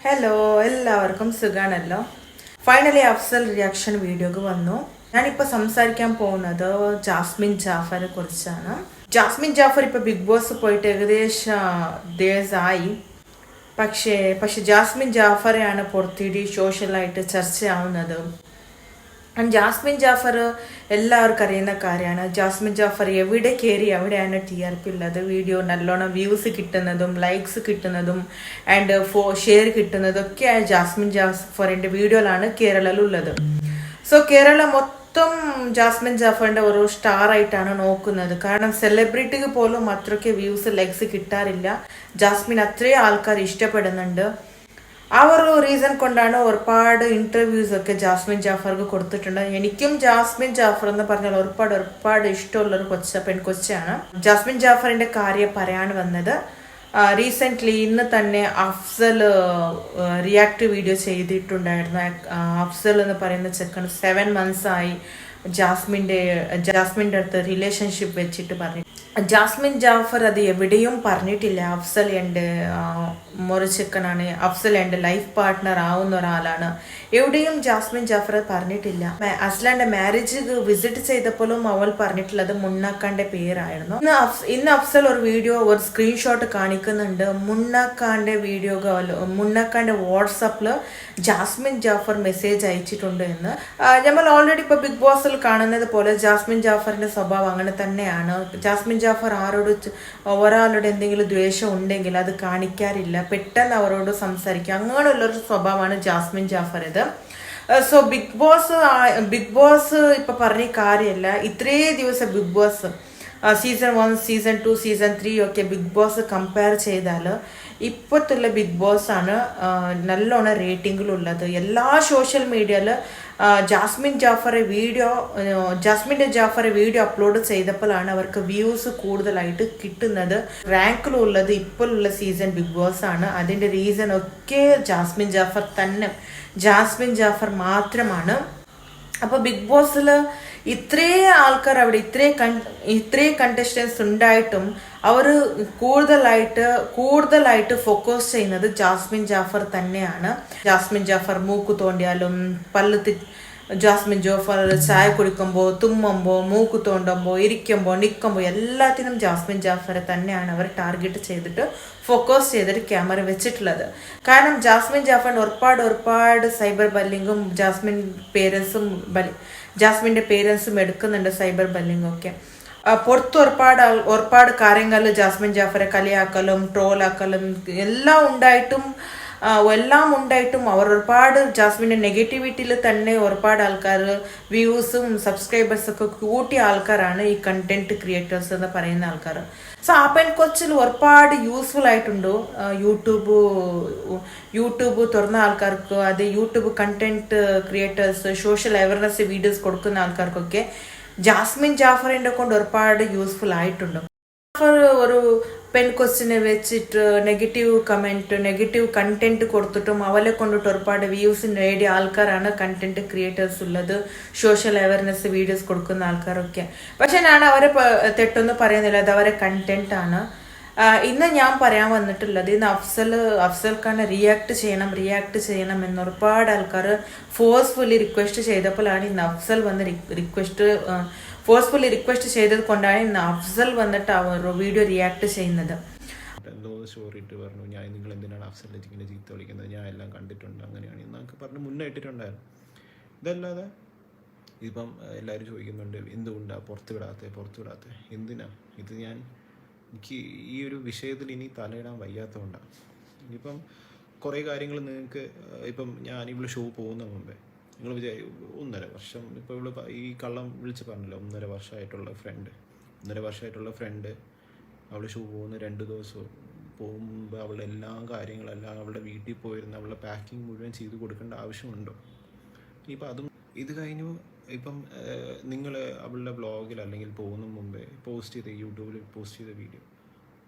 Hello എല്ലാവർക്കും സുഖാണല്ലോ. Finally Afsal reaction വീഡിയോക്ക് വന്നു. ഞാനിപ്പോൾ സംസാരിക്കാൻ പോകുന്നത് ജാസ്മിൻ ജാഫറെ കുറിച്ചാണ്. ജാസ്മിൻ ജാഫർ ഇപ്പോൾ ബിഗ് ബോസ് പോയിട്ട് ഏകദേശം ഡേയ്സായി. പക്ഷേ ജാസ്മിൻ ജാഫറെയാണ് പുറത്തിടി സോഷ്യലായിട്ട് ചർച്ചയാവുന്നത്. ജാസ്മിൻ ജാഫർ എല്ലാവർക്കും അറിയുന്ന കാര്യമാണ്. ജാസ്മിൻ ജാഫർ എവിടെ കയറി എവിടെയാണ് TRP ഉള്ളത്, വീഡിയോ നല്ലോണം വ്യൂസ് കിട്ടുന്നതും ലൈക്സ് കിട്ടുന്നതും ആൻഡ് ഷെയർ കിട്ടുന്നതും ഒക്കെ ജാസ്മിൻ ജാഫറിൻ്റെ വീഡിയോയിലാണ് കേരളയിലുള്ളത്. സോ കേരള മൊത്തം ജാസ്മിൻ ജാഫറിൻ്റെ ഒരു സ്റ്റാർ ആയിട്ടാണ് നോക്കുന്നത്. കാരണം സെലിബ്രിറ്റിക്ക് പോലും അത്രയ്ക്ക് വ്യൂസ് ലൈക്സ് കിട്ടാറില്ല. ജാസ്മിൻ അത്രയും ആൾക്കാർ ഇഷ്ടപ്പെടുന്നുണ്ട്. ആ ഒരു റീസൺ കൊണ്ടാണ് ഒരുപാട് ഇന്റർവ്യൂസ് ഒക്കെ ജാസ്മിൻ ജാഫർക്ക് കൊടുത്തിട്ടുണ്ട്. എനിക്കും ജാസ്മിൻ ജാഫർ എന്ന് പറഞ്ഞാൽ ഒരുപാട് ഇഷ്ടമുള്ളൊരു പെൺകൊച്ചാണ്. ജാസ്മിൻ ജാഫറിന്റെ കാര്യം പറയാൻ വന്നത്, റീസെൻ്റ്ലി ഇന്ന് തന്നെ അഫ്സൽ റിയാക്ട് വീഡിയോ ചെയ്തിട്ടുണ്ടായിരുന്നു. അഫ്സൽ എന്ന് പറയുന്ന ചെക്കൻ 7 months ആയി ജാസ്മിൻ്റെ അടുത്ത് റിലേഷൻഷിപ്പ് വെച്ചിട്ട് പറഞ്ഞു. ജാസ്മിൻ ജാഫർ അത് എവിടെയും പറഞ്ഞിട്ടില്ല. അഫ്സൽ എൻ്റെ മുറച്ചെക്കനാണ്, അഫ്സൽ എൻ്റെ ലൈഫ് പാർട്ട്ണർ ആവുന്ന ഒരാളാണ്, എവിടെയും ജാസ്മിൻ ജാഫർ പറഞ്ഞിട്ടില്ല. അസ്ലാൻ്റെ മാരേജ് വിസിറ്റ് ചെയ്തപ്പോഴും അവൾ പറഞ്ഞിട്ടുള്ളത് മുന്നാക്കാൻ്റെ പേരായിരുന്നു. ഇന്ന് അഫ്സൽ ഒരു സ്ക്രീൻഷോട്ട് കാണിക്കുന്നുണ്ട്. മുന്നാക്കാൻ്റെ വാട്സപ്പിൽ ജാസ്മിൻ ജാഫർ മെസ്സേജ് അയച്ചിട്ടുണ്ട് എന്ന്. നമ്മൾ ഓൾറെഡി ഇപ്പോൾ ബിഗ് ബോസിൽ കാണുന്നത് പോലെ ജാസ്മിൻ ജാഫറിന്റെ സ്വഭാവം അങ്ങനെ തന്നെയാണ്. ജാസ്മിൻ ജാഫർ ഒരാളുടെ എന്തെങ്കിലും ദ്വേഷം ഉണ്ടെങ്കിൽ അത് കാണിക്കാറില്ല, പെട്ടെന്ന് അവരോട് സംസാരിക്കുക, അങ്ങനെയുള്ളൊരു സ്വഭാവമാണ് ജാസ്മിൻ ജാഫറത്. സോ ബിഗ് ബോസ് ഇപ്പൊ പറഞ്ഞ കാര്യമല്ല. ഇത്രയും ദിവസം Bigg Boss season 1, season 2, season 3 ഒക്കെ ബിഗ് ബോസ് കമ്പയർ ചെയ്താൽ ഇപ്പോഴത്തുള്ള ബിഗ് ബോസ് ആണ് നല്ലോണം റേറ്റിംഗിലുള്ളത്. എല്ലാ സോഷ്യൽ മീഡിയയിൽ ജാസ്മിൻ ജാഫറെ വീഡിയോ അപ്ലോഡ് ചെയ്തപ്പോഴാണ് അവർക്ക് വ്യൂസ് കൂടുതലായിട്ട് കിട്ടുന്നത്. റാങ്കിലുള്ളത് ഇപ്പോഴുള്ള സീസൺ ബിഗ് ബോസ് ആണ്. അതിൻ്റെ റീസൺ ഒക്കെ ജാസ്മിൻ ജാഫർ മാത്രമാണ്. അപ്പോൾ ബിഗ് ബോസിൽ ഇത്രയും ആൾക്കാർ അവിടെ ഇത്രയും കണ്ടസ്റ്റൻസ് ഉണ്ടായിട്ടും അവർ കൂടുതലായിട്ട് ഫോക്കസ് ചെയ്യുന്നത് ജാസ്മിൻ ജാഫർ തന്നെയാണ്. ജാസ്മിൻ ജാഫർ മൂക്ക് തോണ്ടിയാലും ജാസ്മിൻ ജാഫർ ചായ കുടിക്കുമ്പോൾ, തുമ്മുമ്പോൾ, മൂക്ക് തോണ്ടുമ്പോൾ, ഇരിക്കുമ്പോൾ, നിൽക്കുമ്പോൾ എല്ലാത്തിനും ജാസ്മിൻ ജാഫറെ തന്നെയാണ് അവർ ടാർഗറ്റ് ചെയ്തിട്ട് ഫോക്കസ് ചെയ്തിട്ട് ക്യാമറ വെച്ചിട്ടുള്ളത്. കാരണം ജാസ്മിൻ ജാഫറിന് ഒരുപാട് സൈബർ ബല്ലിങ്ങും ജാസ്മിൻ്റെ പേരൻസും എടുക്കുന്നുണ്ട്, സൈബർ ബല്ലിങ്ങും ഒക്കെ. പുറത്ത് ഒരുപാട് കാര്യങ്ങളിൽ ജാസ്മിൻ ജാഫറെ കളിയാക്കലും ട്രോളാക്കലും എല്ലാം ഉണ്ടായിട്ടും അവർ ഒരുപാട് ജാസ്മിൻ്റെ നെഗറ്റിവിറ്റിയിൽ തന്നെ ഒരുപാട് ആൾക്കാർ വ്യൂസും സബ്സ്ക്രൈബേഴ്സൊക്കെ കൂട്ടിയ ആൾക്കാരാണ് ഈ കണ്ടന്റ് ക്രിയേറ്റേഴ്സ് എന്ന് പറയുന്ന ആൾക്കാർ. സോ ആ പെൺകൊച്ചിൽ ഒരുപാട് യൂസ്ഫുൾ ആയിട്ടുണ്ട്. യൂട്യൂബ് തുറന്ന ആൾക്കാർക്ക്, അത് YouTube content creators, social awareness videos കൊടുക്കുന്ന ആൾക്കാർക്കൊക്കെ ജാസ്മിൻ ജാഫറിൻ്റെ കൊണ്ട് ഒരുപാട് യൂസ്ഫുൾ ആയിട്ടുണ്ട്. ഒരു പെൺകൊച്ചിനെ വെച്ചിട്ട് നെഗറ്റീവ് കണ്ടന്റ് കൊടുത്തിട്ടും അവരെ കൊണ്ടിട്ട് ഒരുപാട് വ്യൂസ് നേടിയ ആൾക്കാരാണ് കണ്ടന്റ് ക്രിയേറ്റേഴ്സ് ഉള്ളത്, സോഷ്യൽ അവയർനെസ് വീഡിയോസ് കൊടുക്കുന്ന ആൾക്കാരൊക്കെ. പക്ഷെ ഞാൻ അവരെ തെറ്റൊന്നും പറയുന്നില്ല, അത് അവരെ കണ്ടന്റ് ആണ്. ഇന്ന് ഞാൻ പറയാൻ വന്നിട്ടുള്ളത്, ഇന്ന് അഫ്സൽ ഖാനെ റിയാക്ട് ചെയ്യണം എന്ന് ഒരുപാട് ആൾക്കാർ ഫോഴ്സ്ഫുള്ളി റിക്വസ്റ്റ് ചെയ്തപ്പോഴാണ് ഇന്ന് അഫ്സൽ വന്ന് ഫോഴ്സ്ഫുള്ളി റിക്വസ്റ്റ് ചെയ്തത് കൊണ്ടാണ് ഇന്ന് അഫ്സൽ വന്നിട്ട് അവർ വീഡിയോ റിയാക്ട് ചെയ്യുന്നത്. എന്തോ സ്റ്റോറി ഇട്ട് പറഞ്ഞു, ഞാൻ നിങ്ങൾ എന്തിനാണ് അഫ്സലിനെ ഇങ്ങനെ ചീത്ത വിളിക്കുന്നത്, ഞാൻ എല്ലാം കണ്ടിട്ടുണ്ട്, അങ്ങനെയാണ് എന്നൊക്കെ പറഞ്ഞ് മുന്നേ ഇട്ടിട്ടുണ്ടായിരുന്നു. ഇതല്ലാതെ ഇപ്പം എല്ലാവരും ചോദിക്കുന്നുണ്ട് എന്തുകൊണ്ടാണ് പുറത്ത് വിടാത്ത എന്തിനാ ഇത്. എനിക്ക് ഈ ഒരു വിഷയത്തിൽ ഇനി തലയിടാൻ വയ്യാത്തതുകൊണ്ടാണ്. ഇനിയിപ്പം കുറേ കാര്യങ്ങൾ നിങ്ങൾക്ക് ഇപ്പം ഞാൻ ഇവിടെ ഷോ പോകുന്ന മുമ്പേ നിങ്ങൾ 1.5 വർഷം ഇപ്പോൾ ഇവിടെ ഈ കള്ളം വിളിച്ച് പറഞ്ഞല്ലോ, 1.5 വർഷമായിട്ടുള്ള ഫ്രണ്ട് അവൾ ഷോ പോകുന്ന 2 ദിവസം പോകുമ്പോൾ അവളുടെ എല്ലാ കാര്യങ്ങളെല്ലാം അവളുടെ വീട്ടിൽ പോയിരുന്ന അവളുടെ പാക്കിങ് മുഴുവൻ ചെയ്ത് കൊടുക്കേണ്ട ആവശ്യമുണ്ടോ? ഇനിയിപ്പോൾ അതും ഇത് കഴിഞ്ഞു. ഇപ്പം നിങ്ങൾ അവളുടെ ബ്ലോഗിൽ അല്ലെങ്കിൽ പോകുന്ന മുമ്പേ യൂട്യൂബിൽ പോസ്റ്റ് ചെയ്ത വീഡിയോ,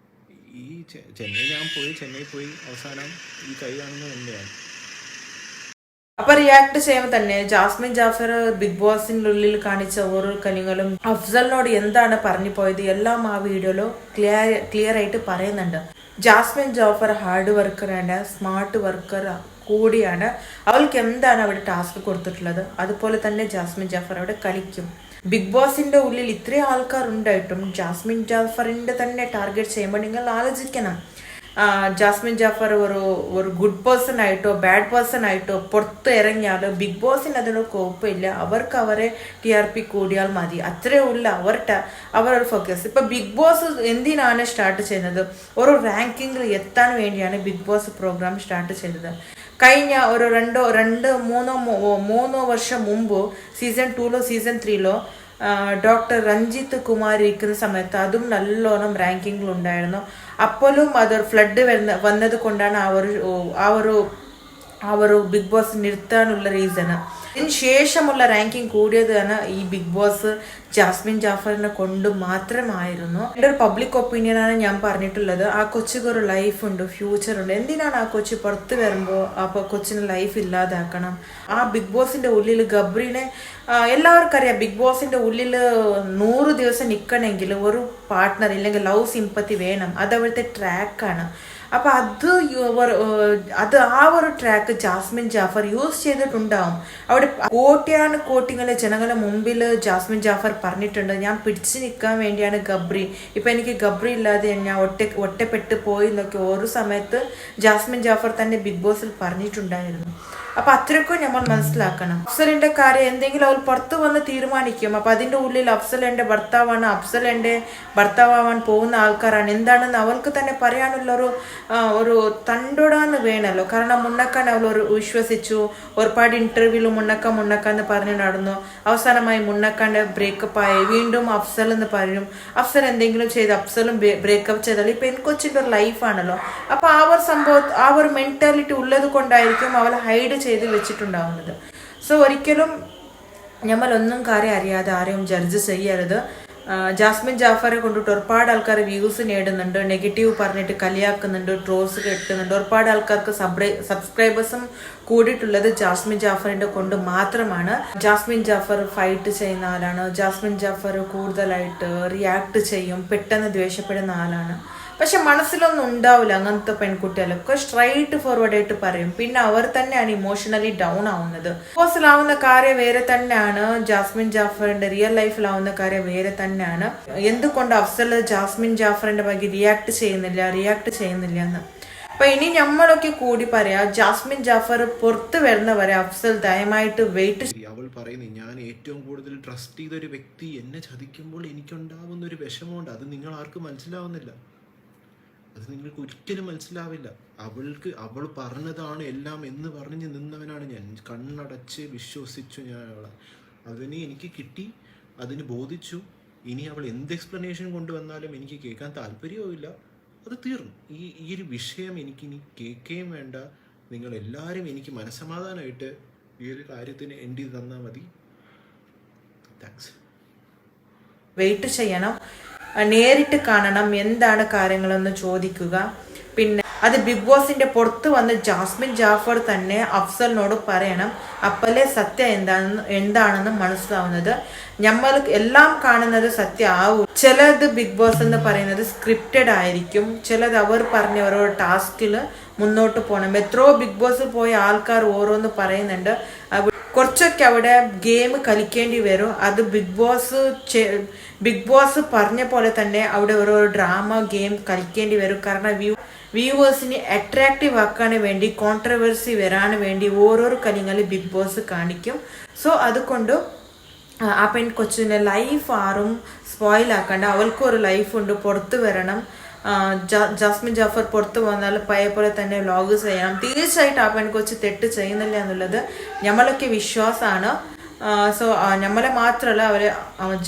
ഈ ചെന്നൈ പോയി അവസാനം ഈ കൈ കാണുന്നത് തന്നെയാണ്. അപ്പൊ റിയാക്ട് ചെയ്യുമ്പോൾ തന്നെ ജാസ്മിൻ ജാഫർ ബിഗ് ബോസിന്റെ ഉള്ളിൽ കാണിച്ച ഓരോ കാര്യങ്ങളും അഫ്സലിനോട് എന്താണ് പറഞ്ഞു പോയത് എല്ലാം ആ വീഡിയോയിലോ ക്ലിയർ ആയിട്ട് പറയുന്നുണ്ട്. ജാസ്മിൻ ജാഫർ ഹാർഡ് വർക്കറാണ്, സ്മാർട്ട് വർക്കർ കൂടിയാണ്. അവൾക്ക് എന്താണ് അവിടെ ടാസ്ക് കൊടുത്തിട്ടുള്ളത് അതുപോലെ തന്നെ ജാസ്മിൻ ജാഫർ അവിടെ കളിക്കും. ബിഗ് ബോസിന്റെ ഉള്ളിൽ ഇത്രയും ആൾക്കാരുണ്ടായിട്ടും ജാസ്മിൻ ജാഫറിന്റെ തന്നെ ടാർഗറ്റ് ചെയ്യുമ്പോൾ നിങ്ങൾ ആലോചിക്കണം, ജാസ്മിൻ ജാഫർ ഒരു ഗുഡ് പേഴ്സൺ ആയിട്ടോ ബാഡ് പേഴ്സൺ ആയിട്ടോ പുറത്ത് ഇറങ്ങിയാലോ ബിഗ് ബോസിന് അതിനൊരു കുഴപ്പമില്ല. അവർക്ക് അവരെ TRP കൂടിയാൽ മതി, അത്രേ ഉള്ള അവരുടെ ഫോക്കസ്. ഇപ്പൊ ബിഗ് ബോസ് എന്തിനാണ് സ്റ്റാർട്ട് ചെയ്യുന്നത്? ഒരു റാങ്കിങ്ങിൽ എത്താൻ വേണ്ടിയാണ് ബിഗ് ബോസ് പ്രോഗ്രാം സ്റ്റാർട്ട് ചെയ്തത്. കഴിഞ്ഞ ഒരു മൂന്നോ വർഷം മുമ്പ് season 2 season 3 doctor Ranjith Kumar ഇരിക്കുന്ന സമയത്ത് അതും നല്ലോണം റാങ്കിങ്ങിലുണ്ടായിരുന്നു. അപ്പോഴും അതൊരു ഫ്ലഡ് വന്നത് കൊണ്ടാണ് ആ ഒരു ബിഗ് ബോസ് നിർത്താനുള്ള റീസണ്. ഇതിന് ശേഷമുള്ള റാങ്കിങ് കൂടിയതാണ് ഈ ബിഗ് ബോസ് ജാസ്മിൻ ജാഫറിനെ കൊണ്ട് മാത്രമായിരുന്നു. എൻ്റെ ഒരു പബ്ലിക് ഒപ്പീനിയനാണ് ഞാൻ പറഞ്ഞിട്ടുള്ളത്. ആ കൊച്ചിക്ക് ഒരു ലൈഫ് ഉണ്ട്, ഫ്യൂച്ചർ ഉണ്ട്. എന്തിനാണ് ആ കൊച്ചി പുറത്ത് വരുമ്പോൾ അപ്പോൾ കൊച്ചിന് ലൈഫ് ഇല്ലാതാക്കണം? ആ ബിഗ് ബോസിന്റെ ഉള്ളിൽ ഗബ്രീനെ എല്ലാവർക്കും അറിയാം. ബിഗ് ബോസിന്റെ ഉള്ളിൽ 100 ദിവസം നിൽക്കണമെങ്കിൽ ഒരു പാർട്ട്ണർ ഇല്ലെങ്കിൽ ലവ് സിമ്പത്തി വേണം. അത് അവിടുത്തെ ട്രാക്കാണ്. അപ്പൊ അത് ആ ഒരു ട്രാക്ക് ജാസ്മിൻ ജാഫർ യൂസ് ചെയ്തിട്ടുണ്ടാവും. അവിടെ കോട്ടിങ്ങളെ ജനങ്ങളെ മുമ്പിൽ ജാസ്മിൻ ജാഫർ പറഞ്ഞിട്ടുണ്ട്, ഞാൻ പിടിച്ചു നിൽക്കാൻ വേണ്ടിയാണ് ഗബ്രി, ഇപ്പൊ എനിക്ക് ഗബ്രി ഇല്ലാതെ ഞാൻ ഒറ്റപ്പെട്ടു പോയി എന്നൊക്കെ ഒരു സമയത്ത് ജാസ്മിൻ ജാഫർ തന്നെ ബിഗ് ബോസിൽ പറഞ്ഞിട്ടുണ്ടായിരുന്നു. അപ്പൊ അത്രയ്ക്കും നമ്മൾ മനസ്സിലാക്കണം. അഫ്സലിന്റെ കാര്യം എന്തെങ്കിലും അവൾ പുറത്ത് വന്ന് തീരുമാനിക്കും. അപ്പൊ അതിന്റെ ഉള്ളിൽ അഫ്സൽ എന്റെ ഭർത്താവാണ്, അഫ്സൽ എന്റെ ഭർത്താവാൻ പോകുന്ന ആൾക്കാരാണ് എന്താണെന്ന് അവൾക്ക് തന്നെ പറയാനുള്ള ഒരു തണ്ടോടാന്ന് വേണമല്ലോ. കാരണം മുന്നക്കാൻ അവൾ വിശ്വസിച്ചു, ഒരുപാട് ഇന്റർവ്യൂവിൽ മുന്നക്കാന്ന് പറഞ്ഞു നടന്നു. അവസാനമായി മുന്നക്കാന്റെ ബ്രേക്കപ്പ് ആയി, വീണ്ടും അഫ്സൽ എന്ന് പറയും. അഫ്സൽ എന്തെങ്കിലും ചെയ്ത് അഫ്സലും ബ്രേക്കപ്പ് ചെയ്താൽ ഇപ്പൊ പെൺകൊച്ചിന്റെ ഒരു ലൈഫാണല്ലോ. അപ്പൊ ആ ഒരു മെന്റാലിറ്റി ഉള്ളത് കൊണ്ടായിരിക്കും അവൾ ഹൈഡ് ചെയ്ത് വെച്ചിട്ടുണ്ടാവുന്നത്. സോ ഒരിക്കലും നമ്മളൊന്നും കാര്യം അറിയാതെ ആരെയും ജഡ്ജ് ചെയ്യരുത്. ജാസ്മിൻ ജാഫറെ കൊണ്ടിട്ട് ഒരുപാട് ആൾക്കാർ വ്യൂസ് നേടുന്നുണ്ട്, നെഗറ്റീവ് പറഞ്ഞിട്ട് കളിയാക്കുന്നുണ്ട്, ട്രോൾസ് കിട്ടുന്നുണ്ട്. ഒരുപാട് ആൾക്കാർക്ക് സബ്സ്ക്രൈബേഴ്സും കൂടിയിട്ടുള്ളത് ജാസ്മിൻ ജാഫറിന്റെ കൊണ്ട് മാത്രമാണ്. ജാസ്മിൻ ജാഫർ ഫൈറ്റ് ചെയ്യുന്ന ആളാണ്. ജാസ്മിൻ ജാഫർ കൂടുതലായിട്ട് റിയാക്ട് ചെയ്യും, പെട്ടെന്ന് ദേഷ്യപ്പെടുന്ന ആളാണ്. പക്ഷെ മനസ്സിലൊന്നും ഉണ്ടാവില്ല. അങ്ങനത്തെ പെൺകുട്ടികളൊക്കെ സ്ട്രൈറ്റ് ഫോർവേഡ് ആയിട്ട് പറയും. പിന്നെ അവർ തന്നെയാണ് ഇമോഷണലി ഡൗൺ ആവുന്നത്. ബോസിലാവുന്ന കാര്യം വേറെ തന്നെയാണ്, ജാസ്മിൻ ജാഫറിന്റെ റിയൽ ലൈഫിലാവുന്ന കാര്യം വേറെ തന്നെയാണ്. എന്തുകൊണ്ട് അഫ്സൽ ജാസ്മിൻ ജാഫറിന്റെ ബാക്കി റിയാക്ട് ചെയ്യുന്നില്ല എന്ന്. അപ്പൊ ഇനി നമ്മളൊക്കെ കൂടി പറയാ, ജാസ്മിൻ ജാഫർ പുറത്ത് വരുന്നവരെ അഫ്സൽ ദയമായിട്ട് വെയിറ്റ്. അവൾ പറയുന്നത്, ഞാൻ ഏറ്റവും കൂടുതൽ ട്രസ്റ്റ് ചെയ്തൊരു വ്യക്തി എന്നെ ചതിക്കുമ്പോൾ എനിക്കുണ്ടാവുന്ന ഒരു വിഷമമുണ്ട്. അത് നിങ്ങൾ ആർക്കും മനസ്സിലാവുന്നില്ല, അത് നിങ്ങൾക്ക് ഒരിക്കലും മനസ്സിലാവില്ല. അവൾ പറഞ്ഞതാണ് എല്ലാം എന്ന് പറഞ്ഞ് നിന്നവനാണ് ഞാൻ. കണ്ണടച്ച് വിശ്വസിച്ചു ഞാൻ അവളെ. അതിന് എനിക്ക് കിട്ടി, അതിന് ബോധിച്ചു. ഇനി അവൾ എന്ത് എക്സ്പ്ലനേഷൻ കൊണ്ടുവന്നാലും എനിക്ക് കേൾക്കാൻ താല്പര്യവുമില്ല. അത് തീർന്നു. ഈ ഒരു വിഷയം എനിക്കിനി കേൾക്കുകയും വേണ്ട. നിങ്ങൾ എല്ലാവരും എനിക്ക് മനസ്സമാധാനമായിട്ട് ഈ ഒരു കാര്യത്തിന് എൻഡ് ചെയ്ത് തന്നാൽ മതി. താങ്ക്സ്. വെയിറ്റ് ചെയ്യണം, നേരിട്ട് കാണണം, എന്താണ് കാര്യങ്ങളെന്ന് ചോദിക്കുക. പിന്നെ അത് ബിഗ് ബോസിന്റെ പുറത്ത് വന്ന് ജാസ്മിൻ ജാഫർ തന്നെ അഫ്സലിനോട് പറയണം. അപ്പല്ലേ സത്യം എന്താണെന്ന് മനസ്സിലാവുന്നത്. നമ്മൾ എല്ലാം കാണുന്നത് സത്യം ആവും. ചിലത് ബിഗ് ബോസ് എന്ന് പറയുന്നത് സ്ക്രിപ്റ്റഡ് ആയിരിക്കും, ചിലത് അവർ പറഞ്ഞ ഓരോ ടാസ്കിൽ മുന്നോട്ട് പോകണം. എത്രയോ ബിഗ് ബോസിൽ പോയ ആൾക്കാർ ഓരോന്ന് പറയുന്നുണ്ട്. കുറച്ചൊക്കെ അവിടെ ഗെയിം കളിക്കേണ്ടി വരും. അത് ബിഗ് ബോസ് പറഞ്ഞ പോലെ തന്നെ അവിടെ ഓരോ ഡ്രാമ ഗെയിം കളിക്കേണ്ടി വരും. കാരണം വ്യൂവേഴ്സിനെ അട്രാക്റ്റീവ് ആക്കാൻ വേണ്ടി, കോൺട്രവേഴ്സി വരാൻ വേണ്ടി ഓരോരോ കാര്യങ്ങൾ ബിഗ് ബോസ് കാണിക്കും. സോ അതുകൊണ്ട് ആ പെൺകൊച്ചിൻ്റെ ലൈഫ് ആരും സ്പോയിൽ ആക്കണ്ട. അവൾക്കും ഒരു ലൈഫുണ്ട്, പുറത്ത് വരണം. ജാസ്മിൻ ജാഫർ പുറത്ത് വന്നാൽ പഴയ പോലെ തന്നെ വ്ലോഗ് ചെയ്യണം. തീർച്ചയായിട്ടും ആ പെൺകൊച്ച് തെറ്റ് ചെയ്യുന്നില്ല എന്നുള്ളത് നമ്മളൊക്കെ വിശ്വാസമാണ്. സോ നമ്മളെ മാത്രമല്ല,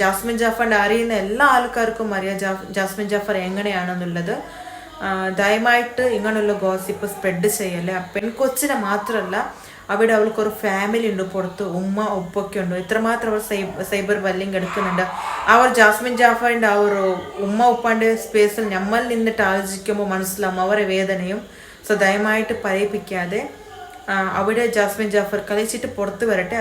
ജാസ്മിൻ ജാഫറിൻ്റെ അറിയുന്ന എല്ലാ ആൾക്കാർക്കും അറിയാം ജാസ്മിൻ ജാഫർ എങ്ങനെയാണെന്നുള്ളത്. ദയമായിട്ട് ഇങ്ങനെയുള്ള ഗോസിപ്പ് സ്പ്രെഡ് ചെയ്യല്ലേ. പെൺകൊച്ചിനെ മാത്രമല്ല, അവിടെ അവൾക്കൊരു ഫാമിലി ഉണ്ട്, പുറത്ത് ഉമ്മ ഉപ്പൊക്കെ ഉണ്ട്. ഇത്രമാത്രം അവൾ സൈബർ ബല്ലിങ് എടുക്കുന്നുണ്ട്. അവർ ജാസ്മിൻ ജാഫറിൻ്റെ ആ ഒരു ഉമ്മ ഉപ്പാൻ്റെ സ്പേസിൽ നമ്മൾ നിന്നിട്ട് ആലോചിക്കുമ്പോൾ മനസ്സിലാവും അവരെ വേദനയും. സോ ദയമായിട്ട് പറയിപ്പിക്കാതെ അവിടെ ജാസ്മിൻ ജാഫർ കളിച്ചിട്ട് പുറത്ത് വരട്ടെ.